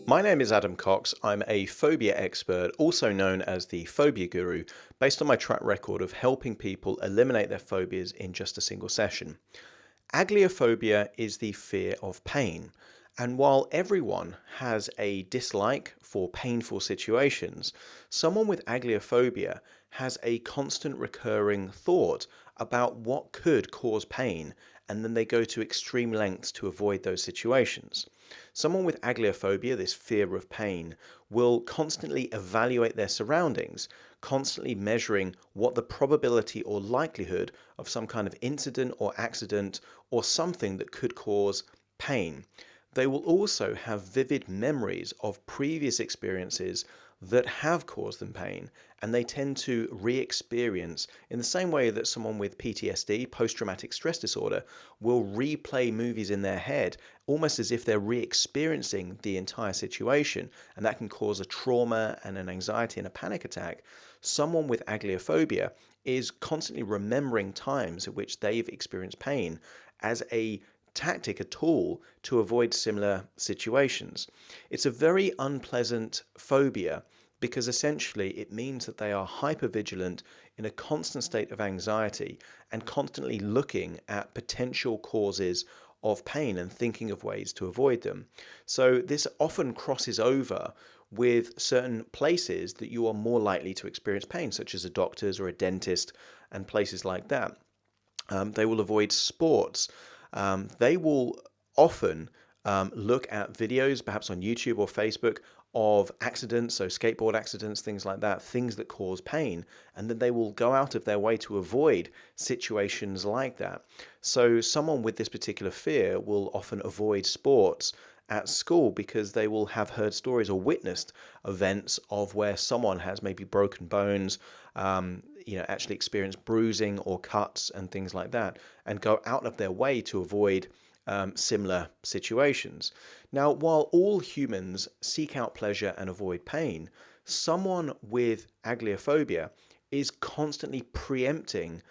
My name is Adam Cox. I'm a phobia expert, also known as the Phobia Guru, based on my track record of helping people eliminate their phobias in just a single session. Agliophobia is the fear of pain. And while everyone has a dislike for painful situations, someone with agliophobia has a constant recurring thought about what could cause pain, and then they go to extreme lengths to avoid those situations. Someone with agliophobia, this fear of pain, will constantly evaluate their surroundings, constantly measuring what the probability or likelihood of some kind of incident or accident or something that could cause pain. They will also have vivid memories of previous experiences that have caused them pain, and they tend to re-experience in the same way that someone with PTSD, post-traumatic stress disorder, will replay movies in their head almost as if they're re-experiencing the entire situation, and that can cause a trauma and an anxiety and a panic attack. Someone with agliophobia is constantly remembering times at which they've experienced pain as a tactic, a tool to avoid similar situations. It's a very unpleasant phobia because essentially it means that they are hypervigilant in a constant state of anxiety and constantly looking at potential causes of pain and thinking of ways to avoid them. So this often crosses over with certain places that you are more likely to experience pain, such as a doctor's or a dentist and places like that. They will avoid sports. They will often look at videos, perhaps on YouTube or Facebook, of accidents, so skateboard accidents, things like that, things that cause pain, and then they will go out of their way to avoid situations like that. So someone with this particular fear will often avoid sports at school because they will have heard stories or witnessed events of where someone has maybe broken bones, actually experienced bruising or cuts and things like that, and go out of their way to avoid similar situations. Now, while all humans seek out pleasure and avoid pain, someone with agliophobia is constantly preempting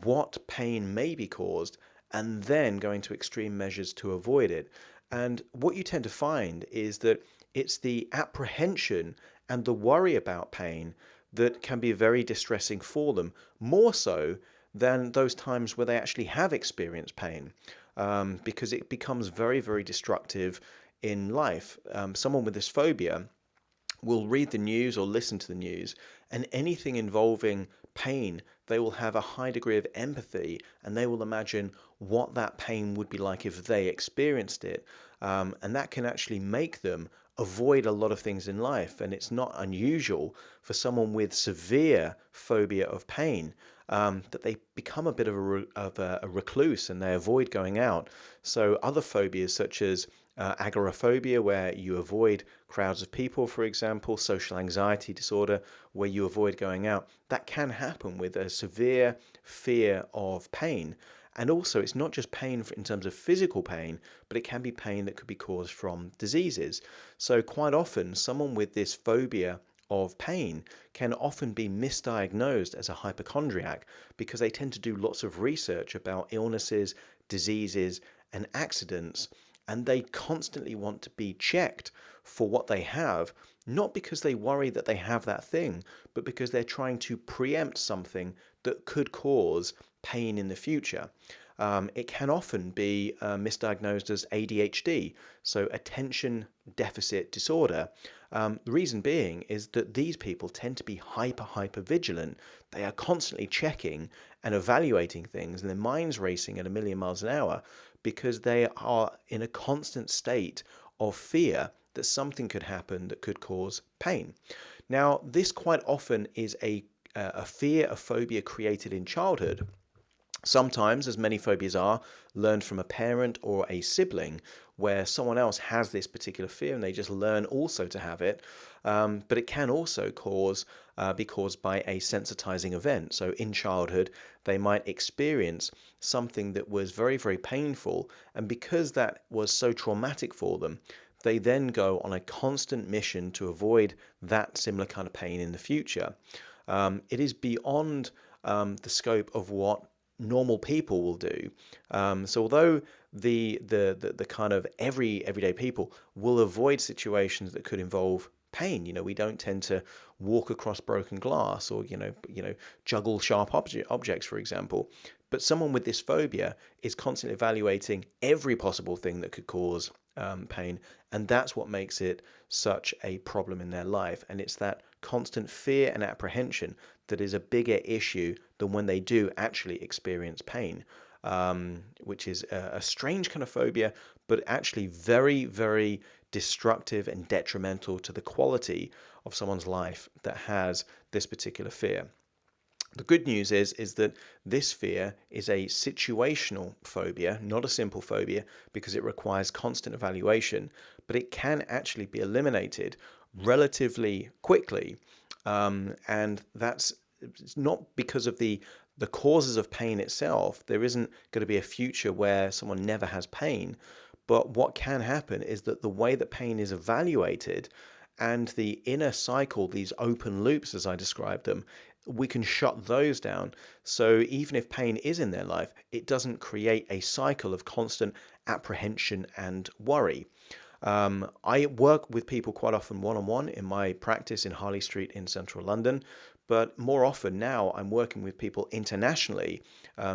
what pain may be caused and then going to extreme measures to avoid it. And what you tend to find is that it's the apprehension and the worry about pain that can be very distressing for them, more so than those times where they actually have experienced pain, because it becomes very, very destructive in life. Someone with this phobia will read the news or listen to the news, and anything involving pain, they will have a high degree of empathy and they will imagine what that pain would be like if they experienced it. And that can actually make them avoid a lot of things in life. And it's not unusual for someone with severe phobia of pain that they become a bit of a recluse and they avoid going out. So other phobias such as agoraphobia, where you avoid crowds of people, for example, social anxiety disorder, where you avoid going out, that can happen with a severe fear of pain. And also, it's not just pain in terms of physical pain, but it can be pain that could be caused from diseases. So quite often, someone with this phobia of pain can often be misdiagnosed as a hypochondriac because they tend to do lots of research about illnesses, diseases, and accidents, and they constantly want to be checked for what they have, not because they worry that they have that thing, but because they're trying to preempt something that could cause pain in the future. It can often be misdiagnosed as ADHD, so attention deficit disorder. The reason being is that these people tend to be hyper vigilant. They are constantly checking and evaluating things, and their mind's racing at a million miles an hour because they are in a constant state of fear that something could happen that could cause pain. Now, this quite often is a fear, a phobia created in childhood. Sometimes, as many phobias are, learned from a parent or a sibling where someone else has this particular fear and they just learn also to have it. But it can also be caused by a sensitizing event. So in childhood, they might experience something that was very, very painful. And because that was so traumatic for them, they then go on a constant mission to avoid that similar kind of pain in the future. It is beyond the scope of what normal people will do. So although the kind of everyday people will avoid situations that could involve pain, we don't tend to walk across broken glass or juggle sharp objects, for example. But someone with this phobia is constantly evaluating every possible thing that could cause pain, and that's what makes it such a problem in their life. And it's that constant fear and apprehension that is a bigger issue than when they do actually experience pain, which is a strange kind of phobia, but actually very, very destructive and detrimental to the quality of someone's life that has this particular fear. The good news is that this fear is a situational phobia, not a simple phobia, because it requires constant evaluation, but it can actually be eliminated relatively quickly. And that's not because of the causes of pain itself. There isn't going to be a future where someone never has pain. But what can happen is that the way that pain is evaluated and the inner cycle, these open loops as I described them, we can shut those down. So even if pain is in their life, it doesn't create a cycle of constant apprehension and worry. I work with people quite often one-on-one in my practice in Harley Street in central London, but more often now I'm working with people internationally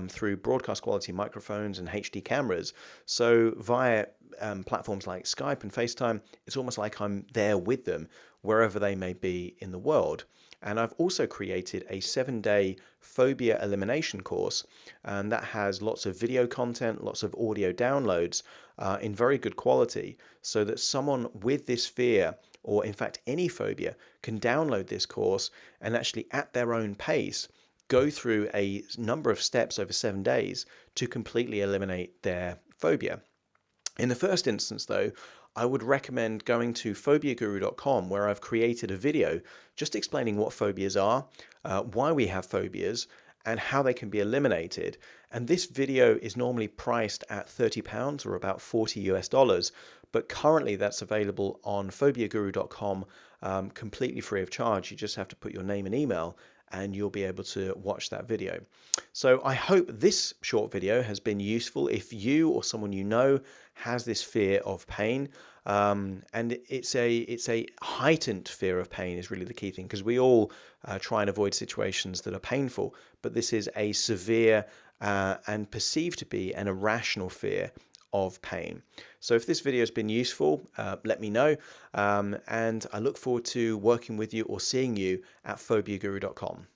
through broadcast quality microphones and HD cameras. So via platforms like Skype and FaceTime, it's almost like I'm there with them wherever they may be in the world. And I've also created a 7-day phobia elimination course, and that has lots of video content, lots of audio downloads in very good quality, so that someone with this fear, or in fact any phobia, can download this course and actually at their own pace go through a number of steps over 7 days to completely eliminate their phobia. In the first instance, though, I would recommend going to phobiaguru.com, where I've created a video just explaining what phobias are, why we have phobias, and how they can be eliminated. And this video is normally priced at £30 or about $40 US, but currently that's available on phobiaguru.com completely free of charge. You just have to put your name and email and you'll be able to watch that video. So I hope this short video has been useful if you or someone you know has this fear of pain. And it's a heightened fear of pain is really the key thing, because we all try and avoid situations that are painful, but this is a severe and perceived to be an irrational fear of pain. So if this video has been useful, let me know, and I look forward to working with you or seeing you at phobiaguru.com.